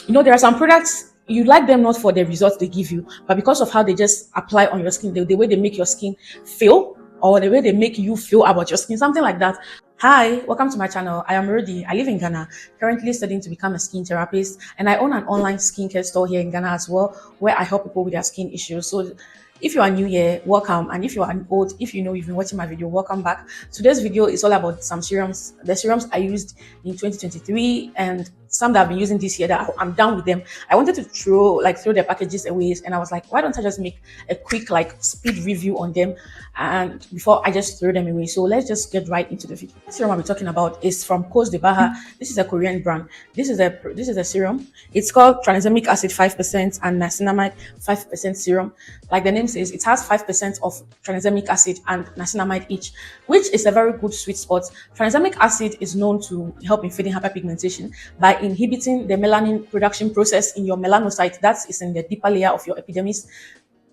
There are some products you like them not for the results they give you, but because of how they just apply on your skin, the way they make your skin feel, or the way they make you feel about your skin, something like that. Hi, welcome to my channel. I am Rudy. I live in Ghana, currently studying to become a skin therapist, and I own an online skincare store here in Ghana as well, where I help people with their skin issues. So if you are new here, welcome. And if you are old, if you know you've been watching my video, welcome back. Today's video is all about some serums, the serums I used in 2023 and some that I've been using this year that I'm done with them. I wanted to throw their packages away, and I was like, why don't I just make a quick speed review on them and before I just throw them away. So let's just get right into the video. The serum I'll be talking about is from Coast de Baha. This is a Korean brand. This is a serum. It's called tranexamic acid 5% and niacinamide 5% serum. Like the name says, it has 5% of tranexamic acid and niacinamide each, which is a very good sweet spot. Tranexamic acid is known to help in fading hyperpigmentation by inhibiting the melanin production process in your melanocyte, that is in the deeper layer of your epidermis.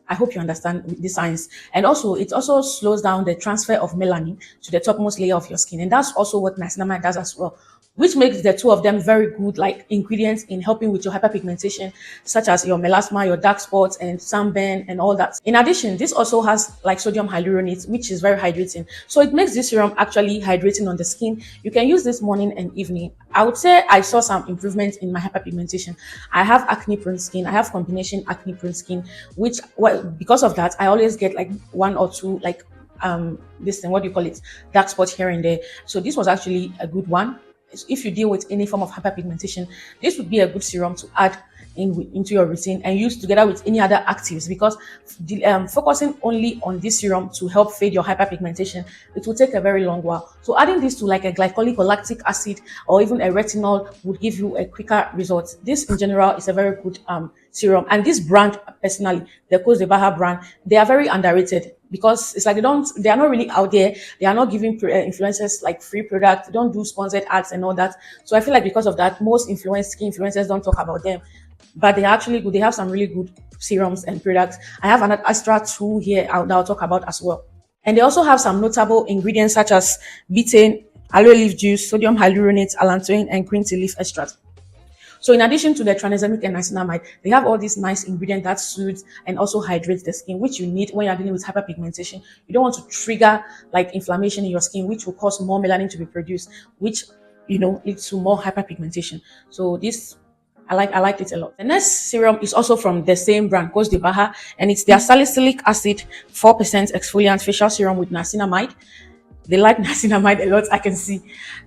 I hope you understand the science. And also, it also slows down the transfer of melanin to the topmost layer of your skin. And that's also what niacinamide does as well, which makes the two of them very good ingredients in helping with your hyperpigmentation, such as your melasma, your dark spots, and sunburn, and all that. In addition, this also has sodium hyaluronate, which is very hydrating. So it makes this serum actually hydrating on the skin. You can use this morning and evening. I would say I saw some improvement in my hyperpigmentation. I have acne prone skin. I have combination acne prone skin, which, well, because of that, I always get one or two this thing, what do you call it, dark spots here and there. So this was actually a good one. If you deal with any form of hyperpigmentation, this would be a good serum to add into your routine and use together with any other actives, because focusing only on this serum to help fade your hyperpigmentation, it will take a very long while. So adding this to a glycolic or lactic acid or even a retinol would give you a quicker result. This in general is a very good serum, and this brand, personally, the Coast de Baja brand, they are very underrated, because it's they are not really out there. They are not giving influencers free products. They don't do sponsored ads and all that. So I feel like because of that, most skin influencers don't talk about them, but they're actually good. They have some really good serums and products. I have another extra two here that I'll talk about as well. And they also have some notable ingredients such as betaine, aloe leaf juice, sodium hyaluronate, allantoin, and green tea leaf extract. So in addition to the tranexamic and niacinamide, they have all these nice ingredients that soothe and also hydrate the skin, which you need when you're dealing with hyperpigmentation. You don't want to trigger inflammation in your skin, which will cause more melanin to be produced, which leads to more hyperpigmentation. So this, I liked it a lot. The next serum is also from the same brand, Coast de Baja, and it's their salicylic acid 4% exfoliant facial serum with niacinamide. They like niacinamide a lot, I can see.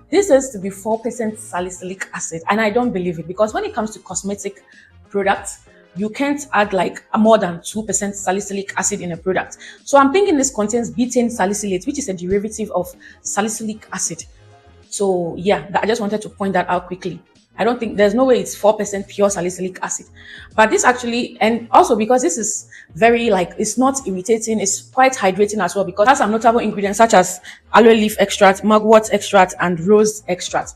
This has to be 4% salicylic acid, and I don't believe it, because when it comes to cosmetic products, you can't add more than 2% salicylic acid in a product. So I'm thinking this contains betaine salicylate, which is a derivative of salicylic acid. So yeah, I just wanted to point that out quickly. I don't think, there's no way it's 4% pure salicylic acid. But this actually, and also because this is very it's not irritating, it's quite hydrating as well, because it has some notable ingredients such as aloe leaf extract, mugwort extract, and rose extract.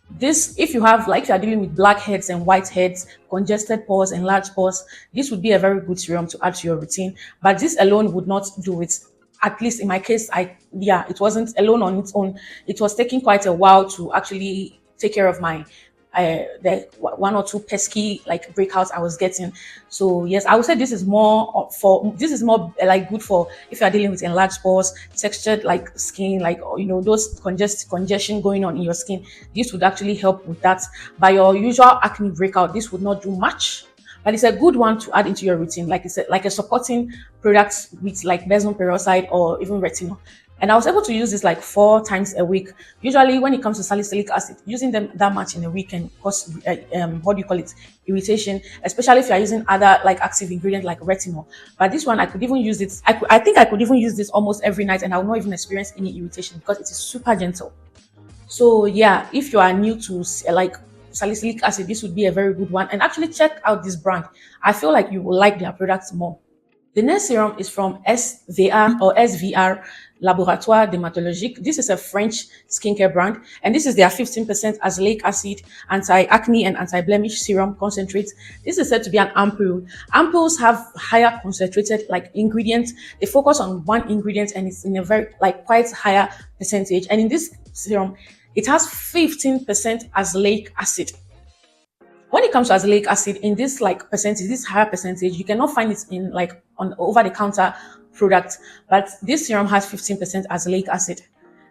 This, if you have if you're dealing with blackheads and whiteheads, congested pores and large pores, this would be a very good serum to add to your routine. But this alone would not do it. At least in my case, it wasn't alone on its own. It was taking quite a while to actually take care of my the one or two pesky breakouts I was getting. So yes, I would say this is more good for if you are dealing with enlarged pores, textured skin, those congestion going on in your skin. This would actually help with that. By your usual acne breakout, this would not do much, but it's a good one to add into your routine, it's a supporting product with benzoyl peroxide or even retinol. And I was able to use this 4 times a week. Usually, when it comes to salicylic acid, using them that much in a week can cause irritation, especially if you are using other active ingredients like retinol. But this one, I could even use it. I think I could even use this almost every night, and I will not even experience any irritation because it is super gentle. So yeah, if you are new to salicylic acid, this would be a very good one. And actually check out this brand. I feel like you will like their products more. The next serum is from SVR Laboratoire Dermatologique. This is a French skincare brand, and this is their 15% azelaic acid, anti-acne and anti-blemish serum concentrate. This is said to be an ampoule. Ampoules have higher concentrated ingredients. They focus on one ingredient, and it's in a very quite higher percentage. And in this serum, it has 15% azelaic acid. When it comes to azelaic acid, in this like percentage, this higher percentage, you cannot find it in like on over the counter product, but this serum has 15% azelaic acid.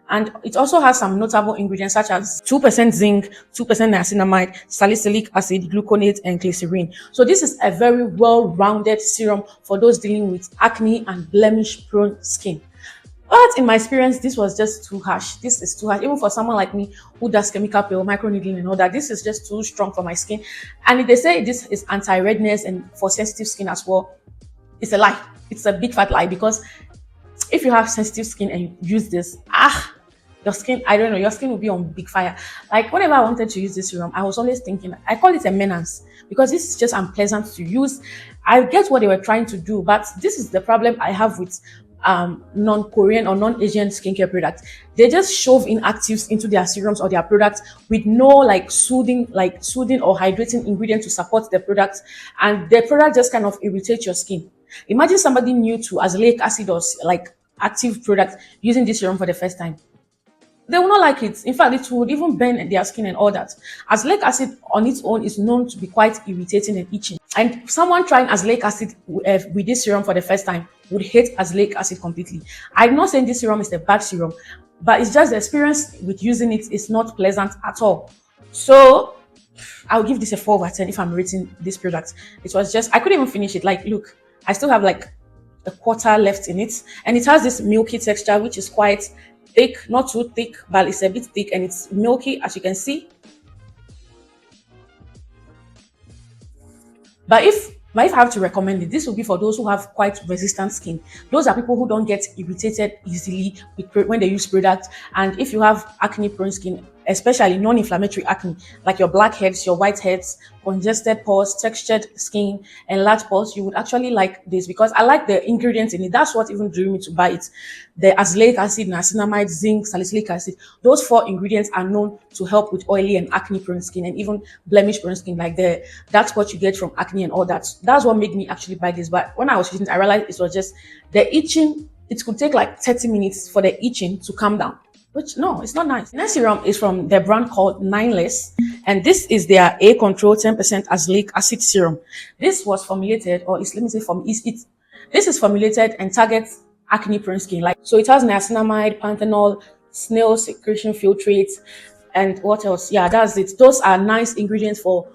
And it also has some notable ingredients such as 2% zinc, 2% niacinamide, salicylic acid, gluconate, and glycerin. So this is a very well-rounded serum for those dealing with acne and blemish-prone skin. But in my experience, this was just too harsh. This is too harsh. Even for someone like me who does chemical peel, microneedling and all that, this is just too strong for my skin. And if they say this is anti-redness and for sensitive skin as well, it's a lie. It's a big fat lie, because if you have sensitive skin and you use this, your skin, I don't know, your skin will be on big fire. Like whenever I wanted to use this serum, I was always thinking, I call it a menace because this is just unpleasant to use. I get what they were trying to do, but this is the problem I have with non-Korean or non-Asian skincare products. They just shove in actives into their serums or their products with no soothing or hydrating ingredient to support the product, and the product just kind of irritates your skin. Imagine somebody new to azelaic acid or like active product using this serum for the first time. They will not like it. In fact, it would even burn their skin and all that. Azelaic acid on its own is known to be quite irritating and itching. And someone trying azelaic acid with this serum for the first time would hate azelaic acid completely. I'm not saying this serum is a bad serum, but it's just the experience with using it is not pleasant at all. So I'll give this a 4 over 10 if I'm rating this product. It was just, I couldn't even finish it. Like, look, I still have like a quarter left in it, and it has this milky texture which is quite thick, not too thick, but it's a bit thick, and it's milky as you can see. But if I have to recommend it, this will be for those who have quite resistant skin. Those are people who don't get irritated easily when they use products. And if you have acne prone skin, especially non-inflammatory acne, like your blackheads, your whiteheads, congested pores, textured skin, and large pores, you would actually like this because I like the ingredients in it. That's what even drew me to buy it. The azelaic acid, niacinamide, zinc, salicylic acid, those 4 ingredients are known to help with oily and acne prone skin and even blemish prone skin, like that's what you get from acne and all that. That's what made me actually buy this. But when I was using it, I realized it was just the itching. It could take like 30 minutes for the itching to calm down. Which, no, it's not nice. The next serum is from the brand called Nineless, and this is their A Control 10% azelaic acid serum. This was formulated, or let me say this is formulated and targets acne prone skin. Like, so it has niacinamide, panthenol, snail secretion filtrate, and what else? Yeah, that's it. Those are nice ingredients for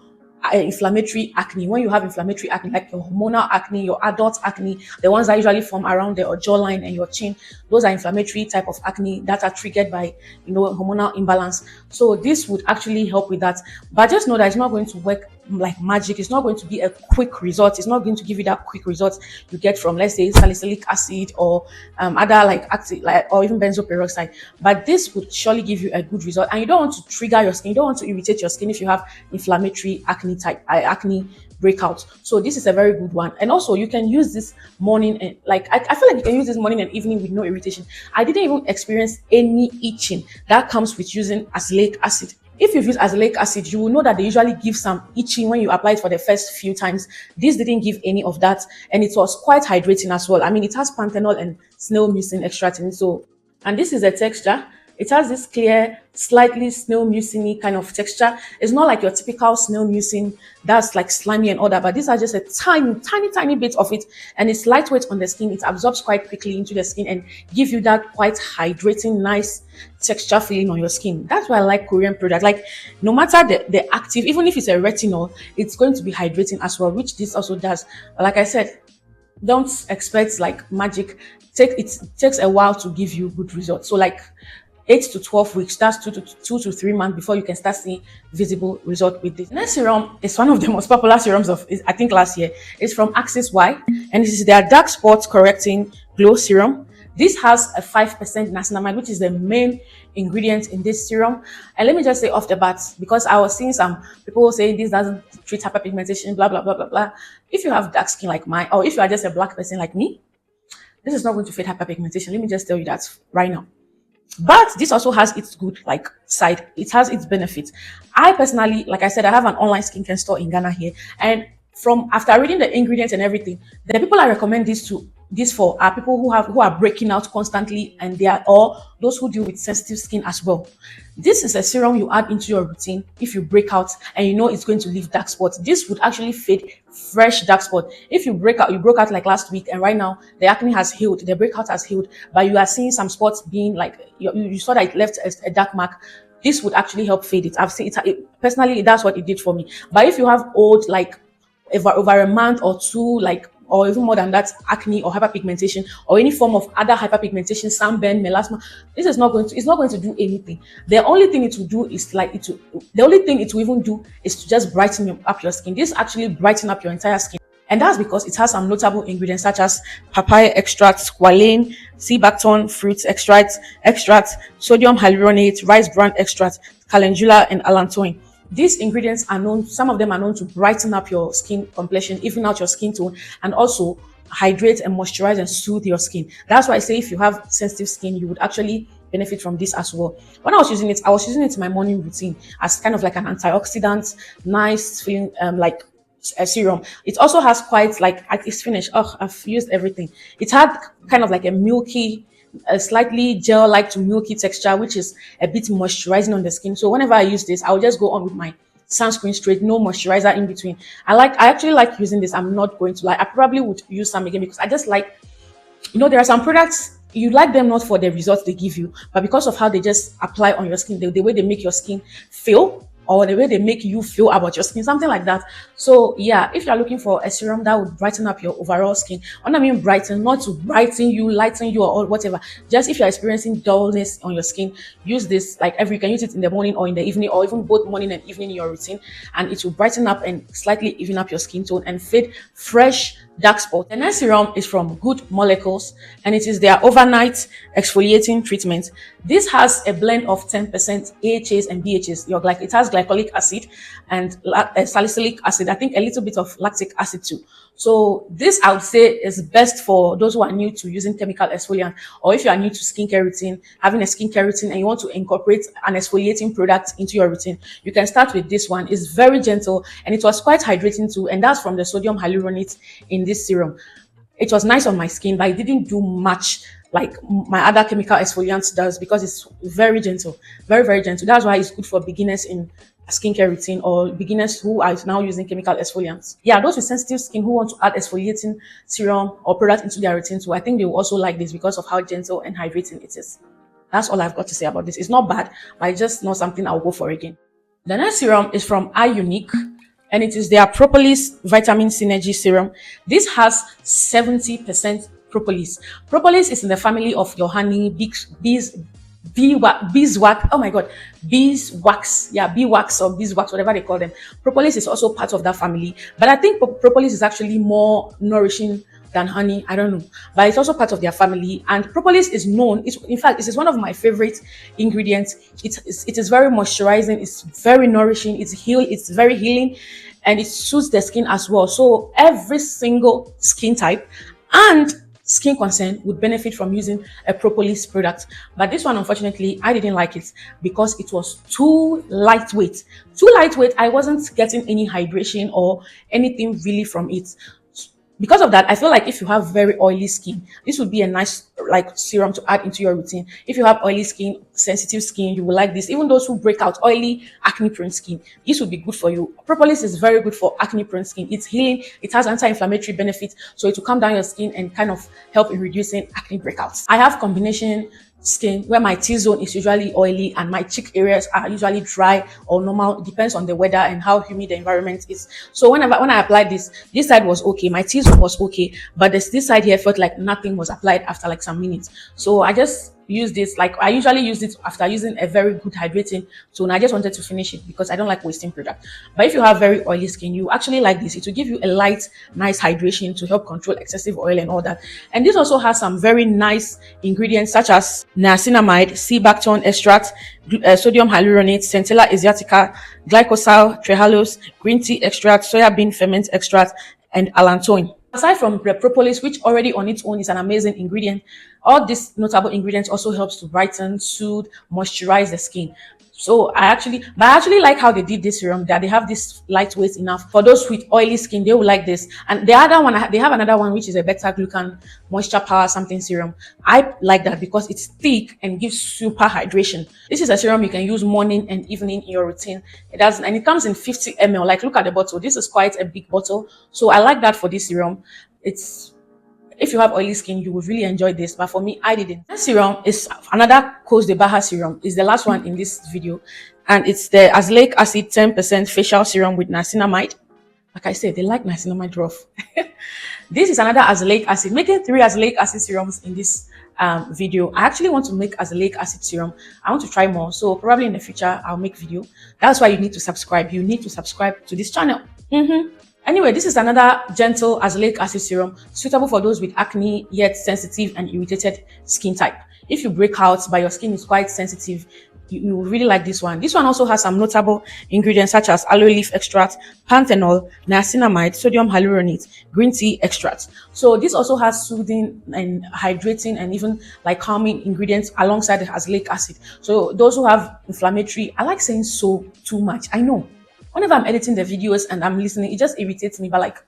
inflammatory acne. When you have inflammatory acne, like your hormonal acne, your adult acne, the ones that usually form around the jawline and your chin, those are inflammatory type of acne that are triggered by hormonal imbalance. So this would actually help with that. But just know that it's not going to work like magic. It's not going to be a quick result. It's not going to give you that quick result you get from, let's say, salicylic acid or other or even benzoyl peroxide. But this would surely give you a good result. And you don't want to trigger your skin. You don't want to irritate your skin if you have inflammatory acne breakouts. So this is a very good one. And also you can use this morning and I feel like you can use this morning and evening with no irritation. I didn't even experience any itching that comes with using azelaic acid. If you've used azelaic acid, you will know that they usually give some itching when you apply it for the first few times. This didn't give any of that, and it was quite hydrating as well. I mean, it has panthenol and snail mucin extract in it. So, and this is the texture. It has this clear, slightly snail mucin kind of texture. It's not like your typical snail mucin that's like slimy and all that, but these are just a tiny bit of it, and it's lightweight on the skin. It absorbs quite quickly into the skin and give you that quite hydrating, nice texture feeling on your skin. That's why I like Korean products. Like, no matter the active, even if it's a retinol, it's going to be hydrating as well, which this also does. But like I said, don't expect like magic. It takes a while to give you good results. So like 8 to 12 weeks, that's 2 to 3 months before you can start seeing visible result with this. Next serum is one of the most popular serums of, I think, last year. It's from Axis Y, and this is their dark spots correcting glow serum. This has a 5% niacinamide, which is the main ingredient in this serum. And let me just say off the bat, because I was seeing some people saying this doesn't treat hyperpigmentation, blah, blah, blah, blah, blah. If you have dark skin like mine, or if you are just a black person like me, this is not going to fade hyperpigmentation. Let me just tell you that right now. But this also has its good side. It has its benefits. I personally, like I said, I have an online skincare store in Ghana here, and from after reading the ingredients and everything, the people I recommend this to this for are people who are breaking out constantly, and they are or those who deal with sensitive skin as well. This is a serum you add into your routine if you break out and you know it's going to leave dark spots. This would actually fade fresh dark spot. If you broke out like last week, and right now the acne has healed, the breakout has healed, but you are seeing some spots being like you saw that it left a dark mark. This would actually help fade it. I've seen it personally. That's what it did for me. But if you have old, like over a month or two, like, or even more than that, acne or hyperpigmentation or any form of other hyperpigmentation, sunburn, melasma, this is not going to, it's not going to do anything. The only thing it will do is the only thing it will even do is to just brighten up your skin. This actually brighten up your entire skin. And that's because it has some notable ingredients such as papaya extract, squalane, sea buckthorn fruit extract, sodium hyaluronate, rice bran extract, calendula, and allantoin. These ingredients are known, some of them are known to brighten up your skin complexion, even out your skin tone, and also hydrate and moisturize and soothe your skin. That's why I say if you have sensitive skin, you would actually benefit from this as well. When I was using it in my morning routine as kind of like an antioxidant, nice feeling, like a serum. It also has quite like, it's finished. Oh, I've used everything. It had kind of like a slightly gel-like to milky texture, which is a bit moisturizing on the skin. So whenever I use this, I'll just go on with my sunscreen straight, no moisturizer in between. I actually like using this. I'm not going to lie. I probably would use some again because I just like, there are some products you like them not for the results they give you, but because of how they just apply on your skin, the way they make your skin feel, or the way they make you feel about your skin, something like that. So yeah, if you're looking for a serum that would brighten up your overall skin, when I mean brighten, not to brighten you, lighten you, or whatever, just if you're experiencing dullness on your skin, use this. Like you can use it in the morning or in the evening, or even both morning and evening in your routine, and it will brighten up and slightly even up your skin tone and fade fresh dark spot. The next serum is from Good Molecules, and it is their overnight exfoliating treatment. This has a blend of 10% AHAs and BHAs. It has glycolic acid and salicylic acid. I think a little bit of lactic acid too. So this, I would say, is best for those who are new to using chemical exfoliant, or if you are new to skincare routine, having a skincare routine, and you want to incorporate an exfoliating product into your routine. You can start with this one. It's very gentle and it was quite hydrating too, and that's from the sodium hyaluronate in this serum. It was nice on my skin, but it didn't do much like my other chemical exfoliants does, because it's very gentle, very, very gentle. That's why it's good for beginners in a skincare routine, or beginners who are now using chemical exfoliants. Yeah, those with sensitive skin who want to add exfoliating serum or product into their routine too, I think they will also like this because of how gentle and hydrating it is. That's all I've got to say about this. It's not bad, but it's just not something I'll go for again. The next serum is from iunik, and it is their propolis vitamin synergy serum. This has 70% propolis. Propolis is in the family of your honey, beeswax. Oh my god, beeswax. Yeah, beeswax or beeswax, whatever they call them. Propolis is also part of that family, but I think propolis is actually more nourishing than honey. I don't know, but it's also part of their family. And propolis is known. In fact, it is one of my favorite ingredients. It is very moisturizing. It's very nourishing. It's very healing, and it suits the skin as well. So every single skin type and skin concern would benefit from using a propolis product. But this one, unfortunately, I didn't like it because it was too lightweight. I wasn't getting any hydration or anything really from it. Because of that, I feel like if you have very oily skin, this would be a nice like serum to add into your routine. If you have oily skin, sensitive skin, you will like this. Even those who break out, oily, acne-prone skin, this would be good for you. Propolis is very good for acne-prone skin. It's healing. It has anti-inflammatory benefits, so it will calm down your skin and kind of help in reducing acne breakouts. I have combination skin where my T-zone is usually oily and my cheek areas are usually dry or normal. It depends on the weather and how humid the environment is. So when I applied this side was okay, my T-zone was okay, but this side here felt like nothing was applied after like some minutes. So I just use this, like I usually use it after using a very good hydrating tone. I just wanted to finish it because I don't like wasting product. But if you have very oily skin, you actually like this. It will give you a light, nice hydration to help control excessive oil and all that. And this also has some very nice ingredients such as niacinamide, sea buckthorn extract, sodium hyaluronate, centella asiatica, glycosyl trehalose, green tea extract, soya bean ferment extract, and allantoin. Aside from the propolis, which already on its own is an amazing ingredient, all these notable ingredients also helps to brighten, soothe, moisturize the skin. So I actually like how they did this serum, that they have this lightweight enough for those with oily skin. They will like this. And the other one, they have another one which is a beta glucan moisture power something serum. I like that because it's thick and gives super hydration. This is a serum you can use morning and evening in your routine. And it comes in 50 ml. Like, look at the bottle. This is quite a big bottle. So I like that for this serum. It's If you have oily skin, you would really enjoy this. But for me, I didn't. This serum is another Cause de baha serum. Is the last one in this video. And it's the azelaic acid 10% facial serum with niacinamide. Like I said, they like niacinamide rough. This is another azelaic acid. Making 3 azelaic acid serums in this video. I actually want to make azelaic acid serum. I want to try more. So probably in the future, I'll make video. That's why you need to subscribe. You need to subscribe to this channel. Anyway, this is another gentle azelaic acid serum suitable for those with acne yet sensitive and irritated skin type. If you break out but your skin is quite sensitive, you will really like this one. This one also has some notable ingredients such as aloe leaf extract, panthenol, niacinamide, sodium hyaluronate, green tea extract. So this also has soothing and hydrating and even like calming ingredients alongside the azelaic acid. So those who have inflammatory, I like saying so too much. I know. Whenever I'm editing the videos and I'm listening, it just irritates me. But like,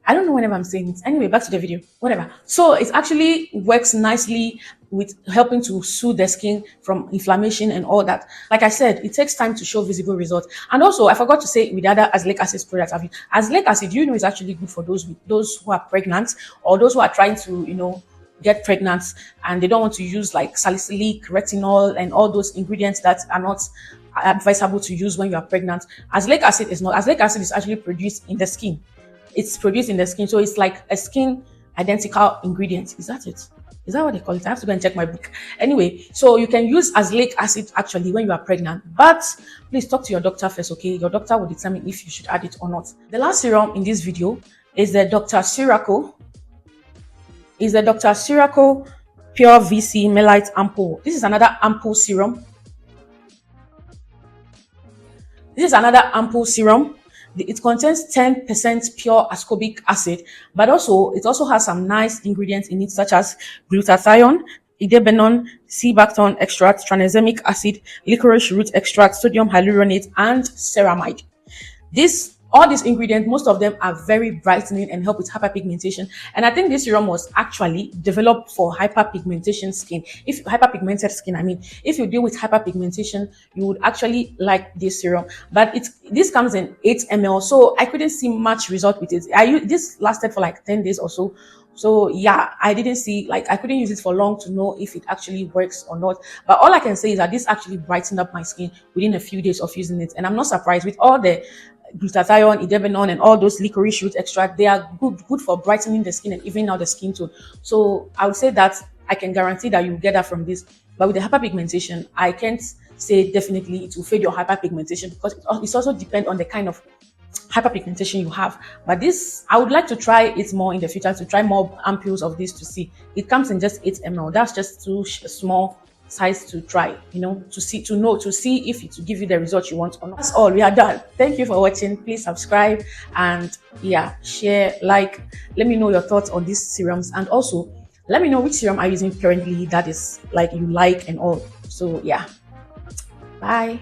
I don't know whenever I'm saying it. Anyway, back to the video. Whatever. So it actually works nicely with helping to soothe the skin from inflammation and all that. Like I said, it takes time to show visible results. And also, I forgot to say with the other azelaic acid products, azelaic acid, is actually good for those who are pregnant or those who are trying to, get pregnant and they don't want to use like salicylic, retinol, and all those ingredients that are not advisable to use when you are pregnant. Azelaic acid is not. Azelaic acid is actually produced in the skin. It's produced in the skin, so it's like a skin identical ingredient. Is that it? Is that what they call it? I have to go and check my book. Anyway, so you can use azelaic acid actually when you are pregnant, but please talk to your doctor first, okay? Your doctor will determine if you should add it or not. The last serum in this video is the Dr. Ceuracle. Ceuracle Pure VC Melite Ampoule. This is another ampoule serum. It contains 10% pure ascorbic acid, but it also has some nice ingredients in it, such as glutathione, idebenone, sea buckthorn extract, tranexamic acid, licorice root extract, sodium hyaluronate, and ceramide. All these ingredients, most of them are very brightening and help with hyperpigmentation. And I think this serum was actually developed for hyperpigmented skin. If you deal with hyperpigmentation, you would actually like this serum. But this comes in 8 ml, so I couldn't see much result with it. This lasted for like 10 days or so. So yeah, I couldn't use it for long to know if it actually works or not. But all I can say is that this actually brightened up my skin within a few days of using it. And I'm not surprised with all the glutathione, idebenone, and all those licorice root extract. They are good for brightening the skin and evening out the skin tone. So I would say that I can guarantee that you will get that from this. But with the hyperpigmentation, I can't say definitely it will fade your hyperpigmentation because it also depends on the kind of hyperpigmentation you have. But this, I would like to try it more in the future, to try more ampules of this to see. It comes in just 8 ml. That's just too small size to try, to see if it will give you the result you want or not. That's all. We are done. Thank you for watching. Please subscribe and share, like. Let me know your thoughts on these serums, and also let me know which serum I'm using currently that is like you like and all. So yeah, bye.